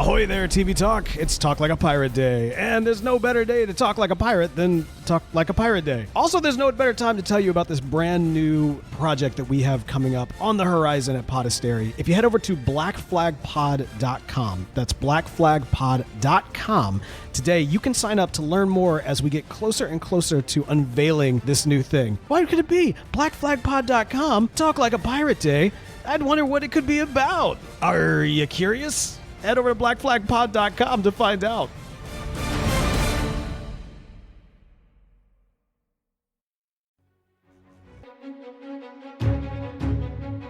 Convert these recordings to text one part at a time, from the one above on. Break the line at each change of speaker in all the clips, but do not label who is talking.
Ahoy there, TV Talk. It's Talk Like a Pirate Day. And there's no better day to talk like a pirate than Talk Like a Pirate Day. Also, there's no better time to tell you about this brand new project that we have coming up on the horizon at Podastery. If you head over to blackflagpod.com, that's blackflagpod.com, today you can sign up to learn more as we get closer and closer to unveiling this new thing. Why could it be? Blackflagpod.com, Talk Like a Pirate Day. I'd wonder what it could be about. Are you curious? Head over to blackflagpod.com to find out.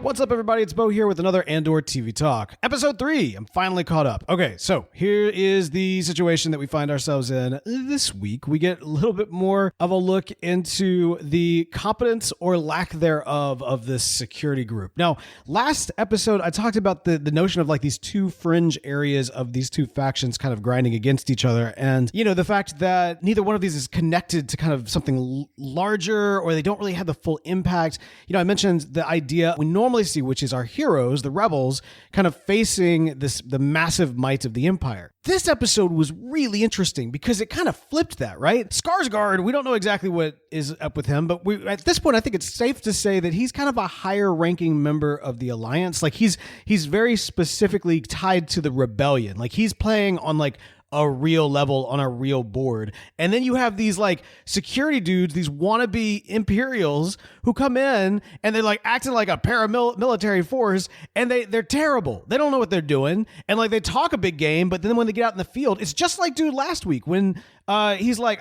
What's up, everybody? It's Bo here with another Andor TV Talk. Episode 3. I'm finally caught up. Okay, so here is the situation that we find ourselves in this week. We get a little bit more of a look into the competence or lack thereof of this security group. Now, last episode, I talked about the notion of like these two fringe areas of these two factions kind of grinding against each other. And, you know, the fact that neither one of these is connected to kind of something larger, or they don't really have the full impact. You know, I mentioned the idea we normally see, which is our heroes, the rebels, kind of facing the massive might of the Empire. This episode was really interesting because it kind of flipped that, right? Skarsgård, we don't know exactly what is up with him, but at this point, I think it's safe to say that he's kind of a higher ranking member of the Alliance. Like he's very specifically tied to the rebellion. Like he's playing on like a real level on a real board. And then you have these like security dudes, these wannabe Imperials who come in and they're like acting like a paramilitary force, and they're terrible. They don't know what they're doing. And like they talk a big game, but then when they get out in the field, it's just like dude last week when he's like,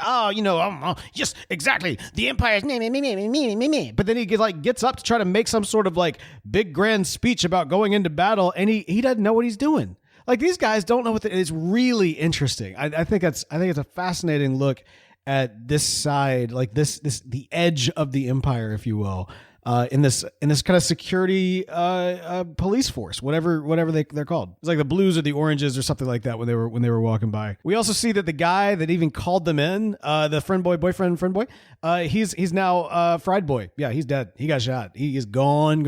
yes, exactly. The Empire's me. But then he gets up to try to make some sort of like big grand speech about going into battle, and he doesn't know what he's doing. Like these guys don't know what it's really interesting. I think it's a fascinating look at this side, like the edge of the Empire, if you will, in this kind of security police force, whatever they're called. It's like the blues or the oranges or something like that when they were walking by. We also see that the guy that even called them in, the boyfriend, he's now fried boy. Yeah, he's dead. He got shot. He is gone.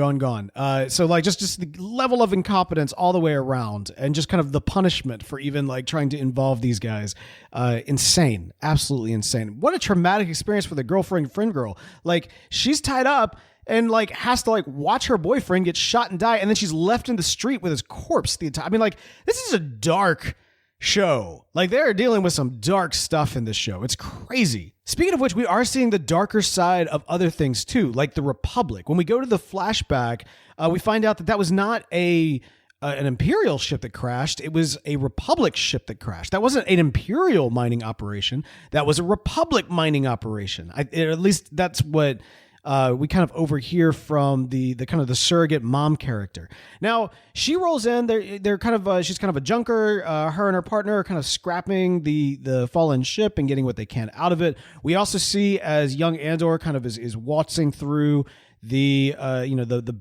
So like just the level of incompetence all the way around, and just kind of the punishment for even like trying to involve these guys. Insane. Absolutely insane. What a traumatic experience for the friend girl. Like she's tied up and like has to like watch her boyfriend get shot and die, and then she's left in the street with his corpse the entire. I mean, like this is a dark show. Like they're dealing with some dark stuff in this show. It's crazy. Speaking of which, we are seeing the darker side of other things too, like the Republic. When we go to the flashback, we find out that was not an Imperial ship that crashed. It was a Republic ship that crashed. That wasn't an Imperial mining operation. That was a Republic mining operation. At least that's what we kind of overhear from the kind of the surrogate mom character. Now she rolls in. They're kind of she's kind of a junker. Her and her partner are kind of scrapping the fallen ship and getting what they can out of it. We also see as young Andor kind of is waltzing through the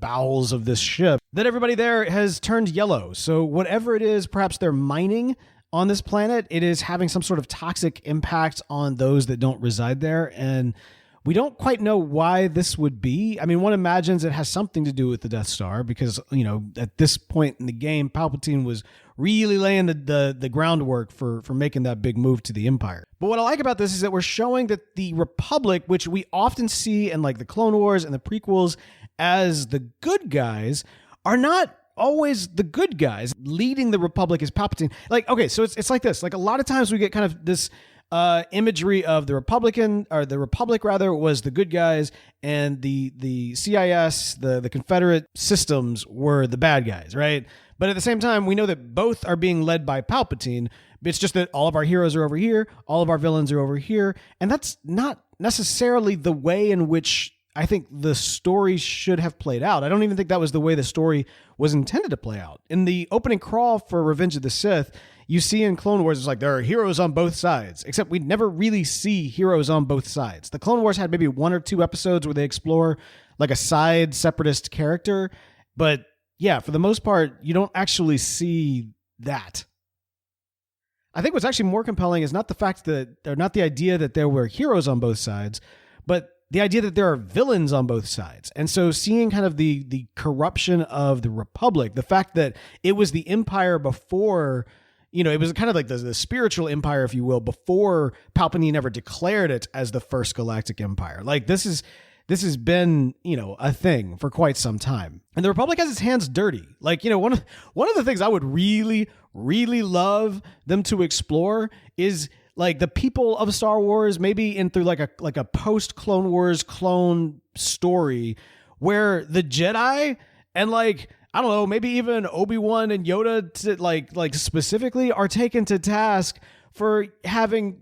bowels of this ship, that everybody there has turned yellow. So whatever it is, perhaps they're mining on this planet, it is having some sort of toxic impact on those that don't reside there. And we don't quite know why this would be. I mean, one imagines it has something to do with the Death Star because, you know, at this point in the game, Palpatine was really laying the groundwork for making that big move to the Empire. But what I like about this is that we're showing that the Republic, which we often see in like the Clone Wars and the prequels as the good guys, are not always the good guys. Leading the Republic is Palpatine. Like, okay, so it's like this. Like a lot of times we get kind of this imagery of the Republic rather was the good guys, and the CIS, the Confederate systems were the bad guys, right? But at the same time, we know that both are being led by Palpatine. It's just that all of our heroes are over here, all of our villains are over here, and that's not necessarily the way in which I think the story should have played out. I don't even think that was the way the story was intended to play out. In the opening crawl for Revenge of the Sith, you see in Clone Wars, it's like there are heroes on both sides, except we never really see heroes on both sides. The Clone Wars had maybe 1 or 2 episodes where they explore like a side separatist character, but yeah, for the most part, you don't actually see that. I think what's actually more compelling is not the idea that there were heroes on both sides, but the idea that there are villains on both sides. And so seeing kind of the corruption of the Republic, the fact that it was the Empire before, it was kind of like the spiritual empire, if you will, before Palpatine ever declared it as the first galactic empire. Like this has been, a thing for quite some time. And the Republic has its hands dirty. Like, one of the things I would really, really love them to explore is like the people of Star Wars, maybe through like a post Clone Wars clone story where the Jedi and like, I don't know, maybe even Obi-Wan and Yoda like specifically are taken to task for having,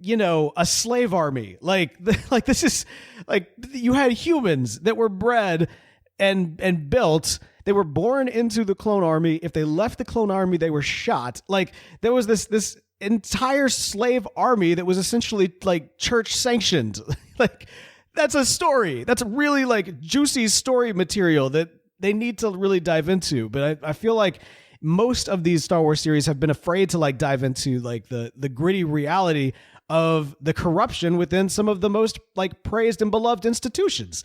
a slave army. Like this is like, you had humans that were bred and built. They were born into the clone army. If they left the clone army, they were shot. Like there was this entire slave army that was essentially like church sanctioned. Like that's a story. That's really like juicy story material that they need to really dive into. But I feel like most of these Star Wars series have been afraid to like dive into like the gritty reality of the corruption within some of the most like praised and beloved institutions.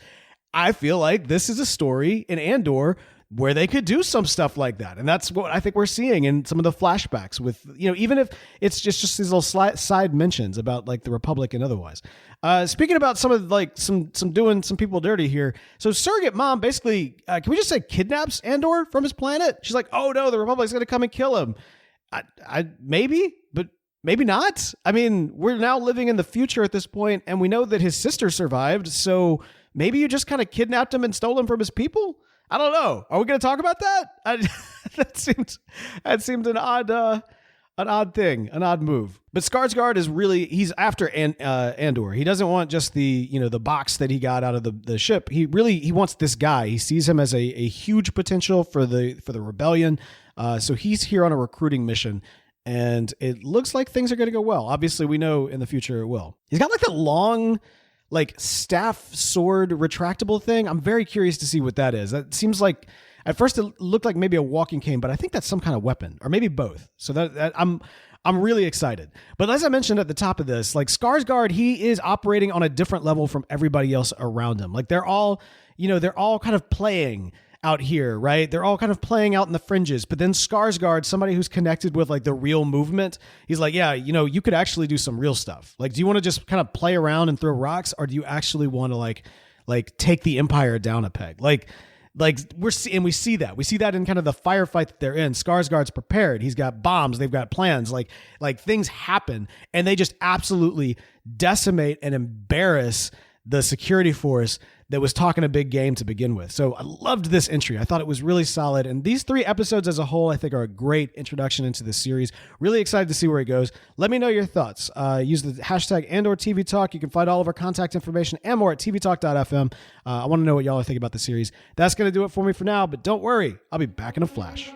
I feel like this is a story in Andor where they could do some stuff like that. And that's what I think we're seeing in some of the flashbacks with, even if it's just these little side mentions about like the Republic and otherwise. Speaking about some of like some doing some people dirty here. So surrogate mom basically, can we just say kidnaps Andor from his planet? She's like, oh no, the Republic's going to come and kill him. I maybe, but maybe not. I mean, we're now living in the future at this point, and we know that his sister survived. So maybe you just kind of kidnapped him and stole him from his people. I don't know. Are we going to talk about that? That seemed an odd thing, an odd move. But Skarsgård is he's after Andor. He doesn't want just the box that he got out of the ship. He wants this guy. He sees him as a huge potential for the rebellion. So he's here on a recruiting mission, and it looks like things are going to go well. Obviously, we know in the future it will. He's got like the long, like staff sword retractable thing. I'm very curious to see what that is. That seems like at first it looked like maybe a walking cane, but I think that's some kind of weapon, or maybe both. So that I'm really excited. But as I mentioned at the top of this, like Skarsgård, he is operating on a different level from everybody else around him. Like they're all kind of playing out here, right? They're all kind of playing out in the fringes. But then Skarsgård, somebody who's connected with like the real movement, he's like, yeah, you could actually do some real stuff. Like, do you want to just kind of play around and throw rocks, or do you actually want to like take the Empire down a peg? Like we see that in kind of the firefight that they're in. Skarsgård's prepared. He's got bombs. They've got plans. Like things happen, and they just absolutely decimate and embarrass the security force that was talking a big game to begin with. So I loved this entry. I thought it was really solid. And these 3 episodes as a whole, I think, are a great introduction into this series. Really excited to see where it goes. Let me know your thoughts. Use the hashtag #AndorTVTalk. You can find all of our contact information and more at tvtalk.fm. I want to know what y'all are thinking about the series. That's going to do it for me for now, but don't worry. I'll be back in a flash.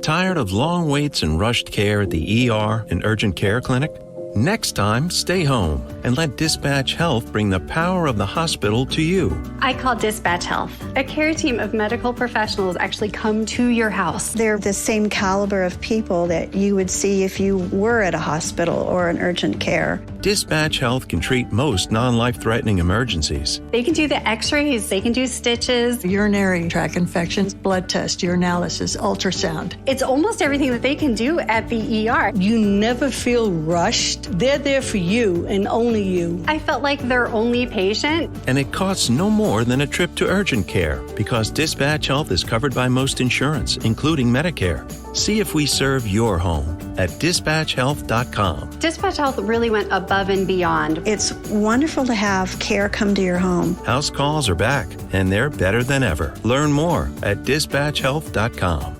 Tired of long waits and rushed care at the ER and urgent care clinic? Next time, stay home and let Dispatch Health bring the power of the hospital to you.
I call Dispatch Health. A care team of medical professionals actually come to your house.
They're the same caliber of people that you would see if you were at a hospital or an urgent care.
Dispatch Health can treat most non-life-threatening emergencies.
They can do the x-rays, they can do stitches,
urinary tract infections, blood test, urinalysis, ultrasound.
It's almost everything that they can do at the ER.
You never feel rushed. They're there for you and only you.
I felt like their only patient.
And it costs no more than a trip to urgent care because Dispatch Health is covered by most insurance, including Medicare. See if we serve your home at dispatchhealth.com.
Dispatch Health really went above and beyond.
It's wonderful to have care come to your home.
House calls are back, and they're better than ever. Learn more at dispatchhealth.com.